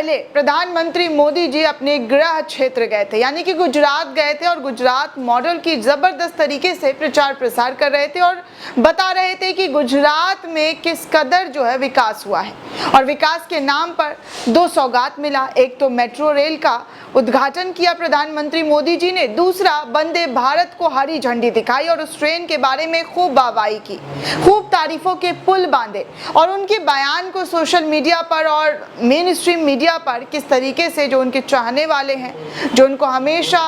पहले प्रधानमंत्री मोदी जी अपने गृह क्षेत्र गए थे, यानी कि गुजरात गए थे और गुजरात मॉडल की जबरदस्त तरीके से प्रचार प्रसार कर रहे थे और बता रहे थे कि गुजरात में किस कदर जो है विकास हुआ है। और विकास के नाम पर दो सौगात मिला, एक तो मेट्रो रेल का उद्घाटन किया प्रधानमंत्री मोदी जी ने, दूसरा वंदे भारत को हरी झंडी दिखाई और उस ट्रेन के बारे में खूब वाहवाही की, खूब तारीफों के पुल बांधे और उनके बयान को सोशल मीडिया पर और मेन स्ट्रीम मीडिया पर किस तरीके से जो उनके चाहने वाले हैं, जो उनको हमेशा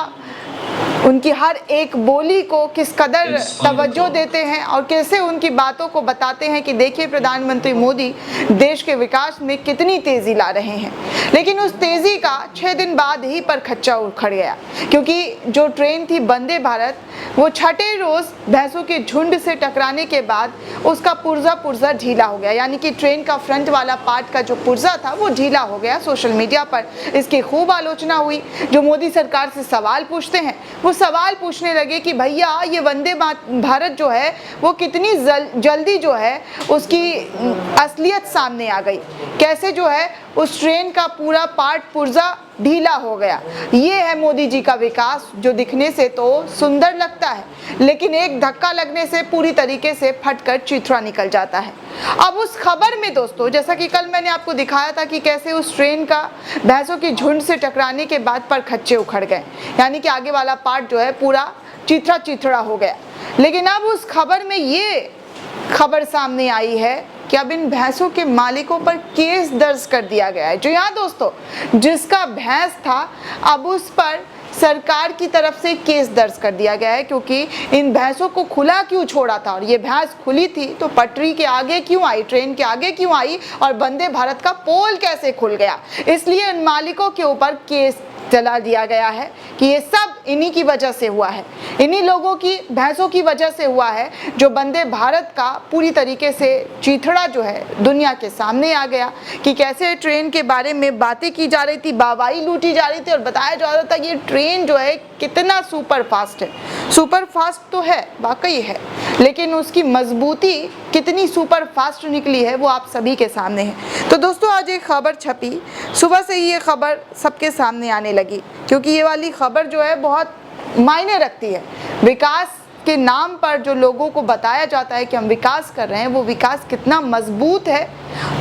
उनकी हर एक बोली को किस कदर तवज्जो देते हैं और कैसे उनकी बातों को बताते हैं कि देखिए प्रधानमंत्री मोदी देश के विकास में कितनी तेजी ला रहे हैं। लेकिन उस तेजी का 6 दिन बाद ही पर खच्चा उखड़ गया, क्योंकि जो ट्रेन थी वंदे भारत वो छठे रोज भैंसों के झुंड से टकराने के बाद उसका पुर्जा ढीला हो गया, यानी कि ट्रेन का फ्रंट वाला पार्ट का जो पुर्जा था वो ढीला हो गया। सोशल मीडिया पर इसकी खूब आलोचना हुई। जो मोदी सरकार से सवाल पूछते हैं वो सवाल पूछने लगे कि भैया ये वंदे भारत जो है वो कितनी जल्दी जो है उसकी असलियत सामने आ गई, कैसे जो है उस ट्रेन का पूरा पार्ट पुर्जा ढीला हो गया। ये है मोदी जी का विकास, जो दिखने से तो सुंदर लगता है लेकिन एक धक्का लगने से पूरी तरीके से फटकर चिथड़ा निकल जाता है। अब उस खबर में दोस्तों, जैसा कि कल मैंने आपको दिखाया था कि कैसे उस ट्रेन का भैंसों की झुंड से टकराने के बाद पर खच्चे उखड़ गए, यानी कि आगे वाला पार्ट जो है पूरा चिथड़ा हो गया। लेकिन अब उस खबर में ये खबर सामने आई है कि अब इन भैंसों के मालिकों पर केस दर्ज कर दिया गया है। जो यहाँ दोस्तों जिसका भैंस था अब उस पर सरकार की तरफ से केस दर्ज कर दिया गया है, क्योंकि इन भैंसों को खुला क्यों छोड़ा था और ये भैंस खुली थी तो पटरी के आगे क्यों आई, ट्रेन के आगे क्यों आई और वंदे भारत का पोल कैसे खुल गया। इसलिए इन मालिकों के ऊपर केस चला दिया गया है कि ये सब इन्हीं की वजह से हुआ है, इन्हीं लोगों की भैंसों की वजह से हुआ है जो वंदे भारत का पूरी तरीके से चिथड़ा जो है दुनिया के सामने आ गया। कि कैसे ट्रेन के बारे में बातें की जा रही थी, वाहवाही लूटी जा रही थी और बताया जा रहा था कि ये ट्रेन जो है कितना सुपर फास्ट है। सुपर फास्ट तो है, वाकई है, लेकिन उसकी मजबूती कितनी सुपर फास्ट निकली है वो आप सभी के सामने है। तो दोस्तों आज एक खबर छपी, सुबह से ही ये खबर सबके सामने आने लगी, क्योंकि ये वाली खबर जो है बहुत मायने रखती है। विकास के नाम पर जो लोगों को बताया जाता है कि हम विकास कर रहे हैं, वो विकास कितना मजबूत है,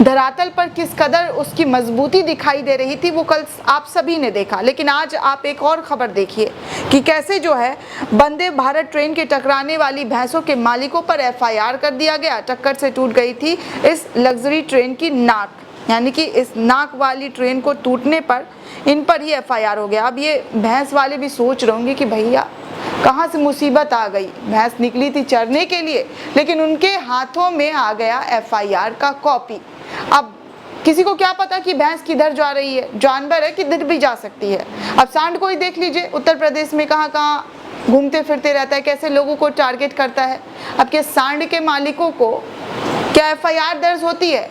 धरातल पर किस कदर उसकी मजबूती दिखाई दे रही थी वो कल आप सभी ने देखा। लेकिन आज आप एक और खबर देखिए कि कैसे जो है वंदे भारत ट्रेन के टकराने वाली भैंसों के मालिकों पर एफआईआर कर दिया गया। टक्कर से टूट गई थी इस लग्जरी ट्रेन की नाक, यानी कि इस नाक वाली ट्रेन को टूटने पर इन पर ही एफआईआर हो गया। अब ये भैंस वाले भी सोच रहे होंगे कि भैया कहाँ से मुसीबत आ गई, भैंस निकली थी चरने के लिए लेकिन उनके हाथों में आ गया एफआईआर का कॉपी। अब किसी को क्या पता कि भैंस किधर जा रही है, जानवर है किधर भी जा सकती है। अब सांड को ही देख लीजिए, उत्तर प्रदेश में कहाँ कहाँ घूमते फिरते रहता है, कैसे लोगों को टारगेट करता है। अब के सांड के मालिकों को क्या एफआईआर दर्ज होती है?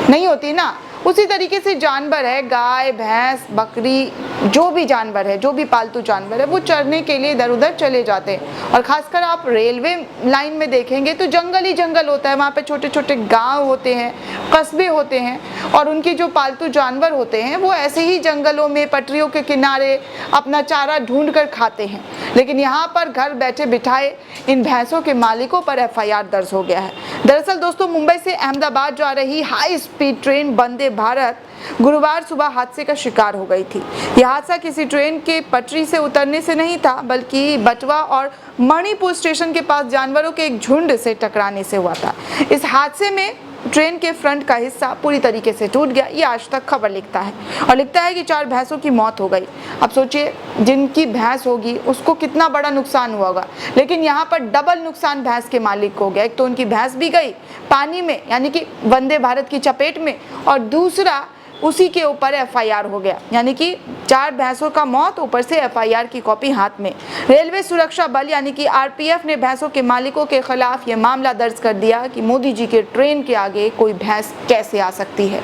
नहीं होती ना। उसी तरीके से जानवर है, गाय भैंस बकरी जो भी जानवर है, जो भी पालतू जानवर है, वो चरने के लिए इधर उधर चले जाते हैं। और खासकर आप रेलवे लाइन में देखेंगे तो जंगल ही जंगल होता है, वहाँ पे छोटे छोटे गांव होते हैं, कस्बे होते हैं और उनके जो पालतू जानवर होते हैं वो ऐसे ही जंगलों में पटरियों के किनारे अपना चारा ढूंढ कर खाते हैं। लेकिन यहाँ पर घर बैठे बिठाए इन भैंसों के मालिकों पर एफआईआर दर्ज हो गया है। दरअसल दोस्तों मुंबई से अहमदाबाद जा रही high speed train Vande Bharat गुरुवार सुबह हादसे का शिकार हो गई थी। यह हादसा किसी ट्रेन के पटरी से उतरने से नहीं था, बल्कि बटवा और मणिपुर स्टेशन के पास जानवरों के एक झुंड से टकराने से हुआ था। इस हादसे में ट्रेन के फ्रंट का हिस्सा पूरी तरीके से टूट गया। ये आज तक खबर लिखता है और लिखता है कि 4 भैंसों की मौत हो गई। अब सोचिए जिनकी भैंस होगी उसको कितना बड़ा नुकसान हुआ होगा, लेकिन यहाँ पर डबल नुकसान भैंस के मालिक को हो गया। एक तो उनकी भैंस भी गई पानी में, यानी कि वंदे भारत की चपेट में, और दूसरा उसी के ऊपर एफआईआर हो गया, यानी कि 4 भैंसों का मौत, ऊपर से एफआईआर की कॉपी हाथ में। रेलवे सुरक्षा बल यानी कि आरपीएफ ने भैंसों के मालिकों के खिलाफ यह मामला दर्ज कर दिया कि मोदी जी के ट्रेन के आगे कोई भैंस कैसे आ सकती है।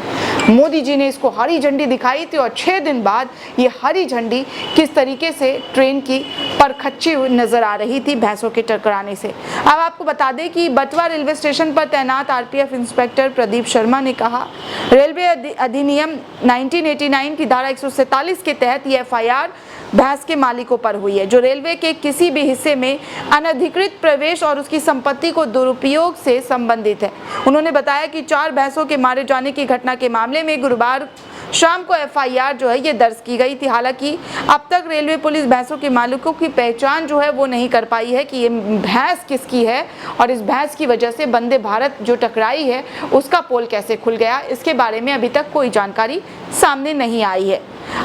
मोदी जी ने इसको हरी झंडी दिखाई थी और 6 दिन बाद ये हरी झंडी किस तरीके से ट्रेन की पर खच्ची हुई नजर आ रही थी भैंसों के टकराने से। अब आपको बता दें कि बटवा रेलवे स्टेशन पर तैनात आरपीएफ इंस्पेक्टर प्रदीप शर्मा ने कहा, रेलवे अधिनियम 1989 की धारा 147 के तहत ये एफआईआर भैंस के मालिकों पर हुई है, जो रेलवे के किसी भी हिस्से में अनधिकृत प्रवेश और उसकी संपत्ति को दुरुपयोग से संबंधित है। उन्होंने बताया कि 4 भैंसों के मारे जाने की घटना के मामले में गुरुवार शाम को एफआईआर जो है ये दर्ज की गई थी। हालांकि अब तक रेलवे पुलिस भैंसों के मालिकों की पहचान जो है वो नहीं कर पाई है कि ये भैंस किसकी है और इस भैंस की वजह से वंदे भारत जो टकराई है उसका पोल कैसे खुल गया, इसके बारे में अभी तक कोई जानकारी सामने नहीं आई है।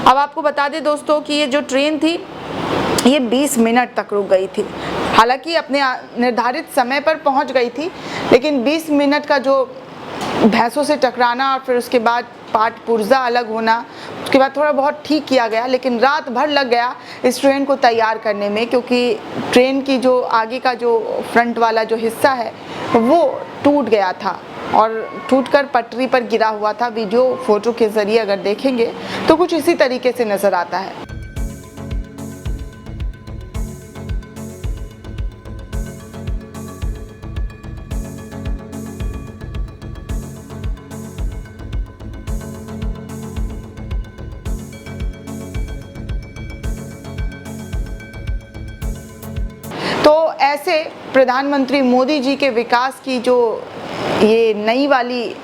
अब आपको बता दें दोस्तों कि ये जो ट्रेन थी ये 20 मिनट तक रुक गई थी। हालांकि अपने निर्धारित समय पर पहुंच गई थी, लेकिन 20 मिनट का जो भैंसों से टकराना और फिर उसके बाद पार्ट पुर्जा अलग होना, उसके बाद थोड़ा बहुत ठीक किया गया, लेकिन रात भर लग गया इस ट्रेन को तैयार करने में, क्योंकि ट्रेन की जो आगे का जो फ्रंट वाला जो हिस्सा है वो टूट गया था और टूटकर पटरी पर गिरा हुआ था। वीडियो फोटो के जरिए अगर देखेंगे तो कुछ इसी तरीके से नजर आता है। तो ऐसे प्रधानमंत्री मोदी जी के विकास की जो ये नई वाली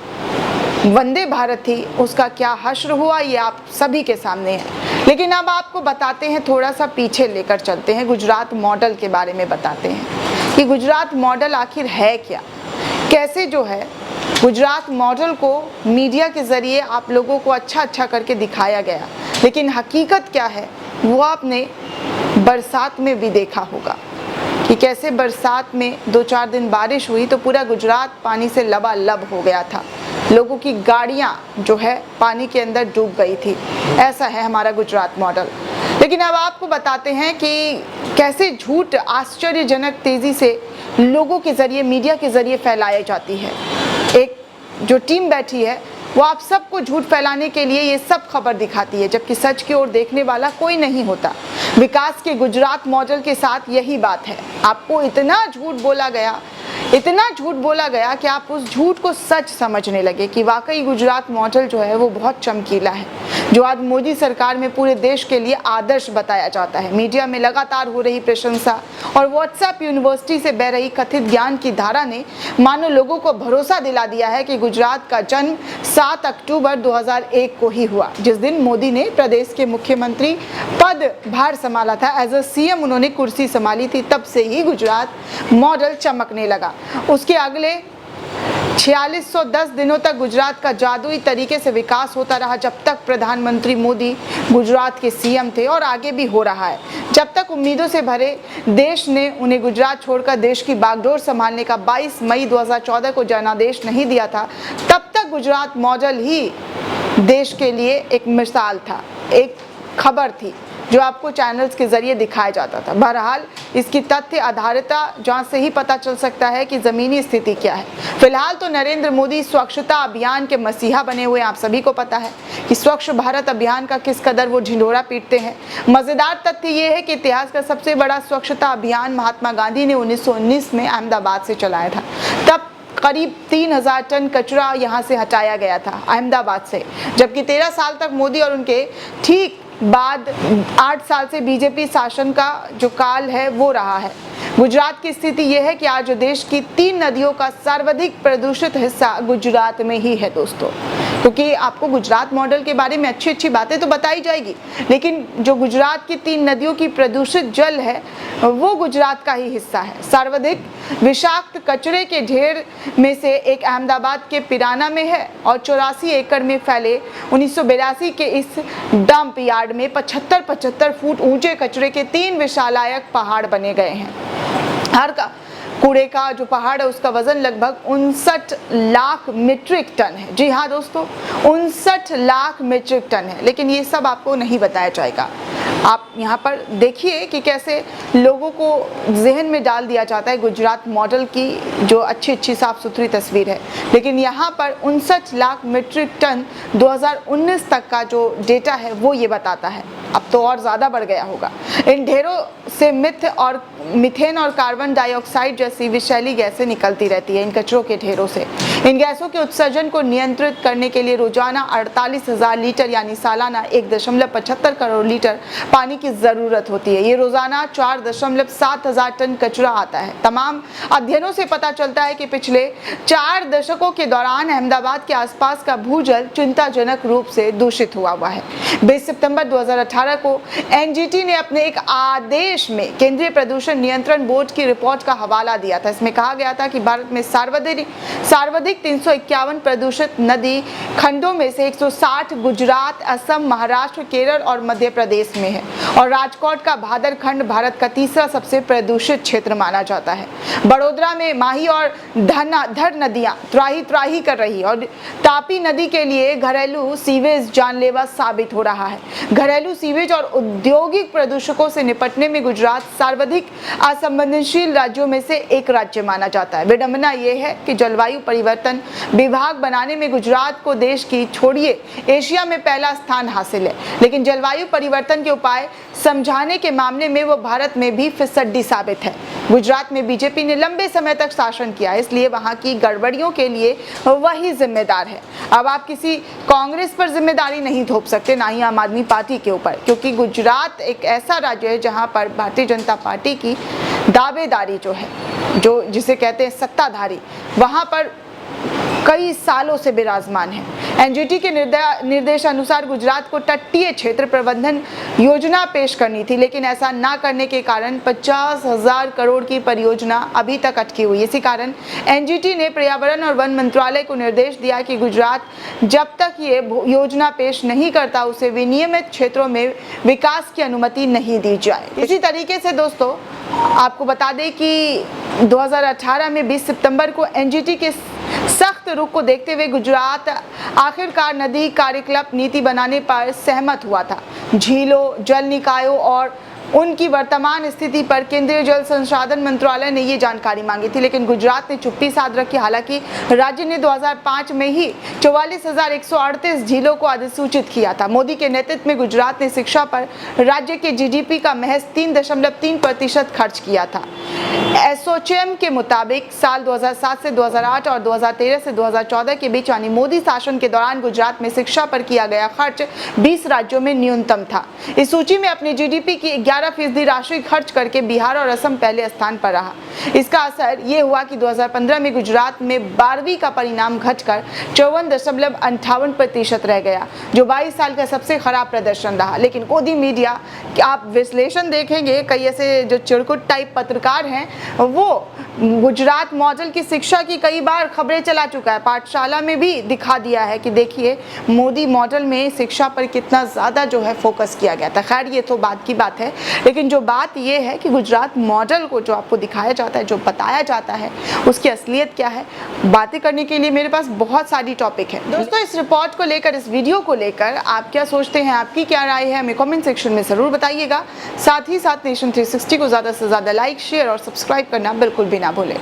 वंदे भारत थी उसका क्या हश्र हुआ ये आप सभी के सामने है। लेकिन अब आपको बताते हैं, थोड़ा सा पीछे लेकर चलते हैं, गुजरात मॉडल के बारे में बताते हैं कि गुजरात मॉडल आखिर है क्या, कैसे जो है गुजरात मॉडल को मीडिया के जरिए आप लोगों को अच्छा करके दिखाया गया, लेकिन हकीकत क्या है वो आपने बरसात में भी देखा होगा कि कैसे बरसात में 2-4 दिन बारिश हुई तो पूरा गुजरात पानी से लबालब हो गया था, लोगों की गाड़ियां जो है पानी के अंदर डूब गई थी। ऐसा है हमारा गुजरात मॉडल। लेकिन अब आपको बताते हैं कि कैसे झूठ आश्चर्यजनक तेजी से लोगों के जरिए, मीडिया के जरिए फैलाई जाती है। एक जो टीम बैठी है वो आप सबको झूठ फैलाने के लिए ये सब खबर दिखाती है, जबकि सच की ओर देखने वाला कोई नहीं होता। विकास के गुजरात मॉडल के साथ यही बात है। आपको इतना झूठ बोला गया कि आप उस झूठ को सच समझने लगे कि वाकई गुजरात मॉडल जो है वो बहुत चमकीला है, जो आज मोदी सरकार में पूरे देश के लिए आदर्श बताया जाता है। मीडिया में लगातार हो रही प्रशंसा और व्हाट्सएप यूनिवर्सिटी से बह रही कथित ज्ञान की धारा ने मानो लोगों को भरोसा दिला दिया है कि गुजरात का जन्म 7 अक्टूबर 2001 को ही हुआ, जिस दिन मोदी ने प्रदेश के मुख्यमंत्री पद भार संभाला था। एज अ सीएम उन्होंने कुर्सी संभाली थी, तब से ही गुजरात मॉडल चमकने लगा। उसके अगले 4610 दिनों तक गुजरात का जादुई तरीके से विकास होता रहा, जब तक प्रधानमंत्री मोदी गुजरात के सीएम थे और आगे भी हो रहा है। जब तक उम्मीदों से भरे देश ने उन्हें गुजरात छोड़कर देश की बागडोर संभालने का 22 मई 2014 को जनादेश नहीं दिया था, तब तक गुजरात मॉडल ही देश के लिए एक मिसाल था, एक खबर थी जो आपको चैनल्स के जरिए दिखाया जाता था। बहरहाल इसकी तथ्य आधारिता जांच से ही पता चल सकता है कि जमीनी स्थिति क्या है। फिलहाल तो नरेंद्र मोदी स्वच्छता अभियान के मसीहा बने हुए, आप सभी को पता है कि स्वच्छ भारत अभियान का किस कदर वो ढिंढोरा पीटते हैं। मजेदार तथ्य ये है कि इतिहास का सबसे बड़ा स्वच्छता अभियान महात्मा गांधी ने 1919 में अहमदाबाद से चलाया था। तब करीब 3000 टन कचरा यहाँ से हटाया गया था अहमदाबाद से, जबकि 13 साल तक मोदी और उनके ठीक बाद 8 साल से बीजेपी शासन का जो काल है वो रहा है। गुजरात की स्थिति यह है कि आज देश की 3 नदियों का सर्वाधिक प्रदूषित हिस्सा गुजरात में ही है दोस्तों, क्योंकि आपको गुजरात मॉडल के बारे में अच्छी बातें तो बताई जाएगी, लेकिन जो गुजरात की 3 नदियों की प्रदूषित जल है वो गुजरात का ही हिस्सा है। सर्वाधिक विषाक्त कचरे के ढेर में से एक अहमदाबाद के पिराना में है और 84 एकड़ में फैले 1982 के इस डंप यार्ड में 75 फुट ऊंचे कचरे के 3 विशालायक पहाड़ बने गए हैं। हर का कूड़े का जो पहाड़ है उसका वजन लगभग 59 लाख मीट्रिक टन है। जी हाँ दोस्तों, 59 लाख मीट्रिक टन है, लेकिन ये सब आपको नहीं बताया जाएगा। आप यहाँ पर देखिए कि कैसे लोगों को जहन में डाल दिया जाता है गुजरात मॉडल की जो अच्छी साफ सुथरी तस्वीर है, लेकिन यहाँ पर 59 लाख मीट्रिक टन 2019 तक का जो डेटा है वो ये बताता है। अब तो और ज़्यादा बढ़ गया होगा। इन ढेरों से मीथेन और कार्बन डाइऑक्साइड जैसी विषैली गैसें निकलती रहती है इन कचरों के ढेरों से। इन गैसों के उत्सर्जन को नियंत्रित करने के लिए रोजाना 48,000 लीटर यानी सालाना 1.75 करोड़ लीटर पानी की जरूरत होती है। ये रोजाना 4.7 हजार टन कचरा आता है। तमाम अध्ययनों से पता चलता है कि पिछले 4 दशकों के दौरान अहमदाबाद के आसपास का भूजल चिंताजनक रूप से दूषित हुआ है। 20 सितंबर 2018 को एनजीटी ने अपने एक आदेश में केंद्रीय प्रदूषण नियंत्रण बोर्ड की रिपोर्ट का हवाला दिया था। इसमें कहा गया था कि भारत में सर्वाधिक 351 प्रदूषित नदी खंडों में से 160 गुजरात, असम, महाराष्ट्र, केरल और मध्य प्रदेश में है और राजकोट का भादर खंड भारत का तीसरा सबसे प्रदूषित क्षेत्र माना जाता है। बड़ोदरा में माही और धर नदियां त्राही कर रही और तापी नदी के लिए घरेलू सीवेज जानलेवा साबित हो रहा है। घरेलू सीवेज और औद्योगिक प्रदूषकों से निपटने में गुजरात सर्वाधिक असंवेदनशील राज्यों में से एक राज्य माना जाता है। विडंबना यह है कि जलवायु परिवर्तन विभाग बनाने में गुजरात को देश की छोड़िए एशिया में पहला स्थान हासिल है, लेकिन जलवायु परिवर्तन के उपाय समझाने के मामले में वो भारत में भी फिसड्डी साबित है। गुजरात में बीजेपी ने लंबे समय तक शासन किया, इसलिए वहां की गड़बड़ियों के लिए वही जिम्मेदार है। अब आप किसी कांग्रेस पर जिम्मेदारी नहीं थोप सकते, ना ही आम आदमी पार्टी के ऊपर, क्योंकि गुजरात एक ऐसा राज्य है जहां पर भारतीय जनता पार्टी की दावेदारी जो जिसे कहते हैं सत्ताधारी, वहां पर कई सालों से विराजमान है। एनजीटी के निर्देशानुसार गुजरात को तटीय क्षेत्र प्रबंधन योजना पेश करनी थी, लेकिन ऐसा ना करने के कारण 50,000 करोड़ की परियोजना अभी तक अटकी हुई है। इसी कारण एनजीटी ने पर्यावरण और वन मंत्रालय को निर्देश दिया कि गुजरात जब तक ये योजना पेश नहीं करता उसे विनियमित क्षेत्रों में विकास की अनुमति नहीं दी जाए। इसी तरीके से दोस्तों आपको बता दें कि 2018 में 20 सितंबर को एनजीटी के सख्त रुख को देखते हुए गुजरात आखिरकार नदी कार्यकलाप नीति बनाने पर सहमत हुआ था। झीलों, जल निकायों और उनकी वर्तमान स्थिति पर केंद्रीय जल संसाधन मंत्रालय ने ये जानकारी मांगी थी, लेकिन गुजरात ने चुप्पी साध रखी। हालांकि राज्य ने 2005 में ही 44,138 झीलों को अधिसूचित किया था। मोदी के नेतृत्व में गुजरात ने शिक्षा पर राज्य के जीडीपी का महज 3.3% खर्च किया था। एसोचैम के मुताबिक साल 2007 से 2008 और 2013 से 2014 के बीच यानी मोदी शासन के दौरान गुजरात में शिक्षा पर किया गया खर्च 20 राज्यों में न्यूनतम था। इस सूची में अपनी जीडीपी की 11% राशि खर्च करके बिहार और असम पहले स्थान पर रहा। इसका असर ये हुआ कि 2015 में गुजरात में 12वीं का परिणाम घटकर 54.58% रह गया, जो 22 साल का सबसे खराब प्रदर्शन रहा। लेकिन मोदी मीडिया आप विश्लेषण देखेंगे, कई ऐसे जो चिरकुट टाइप पत्रकार हैं वो गुजरात मॉडल की शिक्षा की कई बार खबरें चला चुका है। पाठशाला में भी दिखा दिया है कि देखिए मोदी मॉडल में शिक्षा पर कितना ज़्यादा जो है फोकस किया गया था। खैर ये तो बात की बात है, लेकिन जो बात ये है कि गुजरात मॉडल को जो आपको दिखाया जाता है, जो बताया जाता है, उसकी असलियत क्या है, बातें करने के लिए मेरे पास बहुत सारी टॉपिक है। दोस्तों इस रिपोर्ट को लेकर, इस वीडियो को लेकर आप क्या सोचते हैं, आपकी क्या राय है, हमें कमेंट सेक्शन में ज़रूर बताइएगा। साथ ही साथ नेशन 360 को ज़्यादा से ज़्यादा लाइक, शेयर और सब्सक्राइब करना बिल्कुल भी ना भूलें।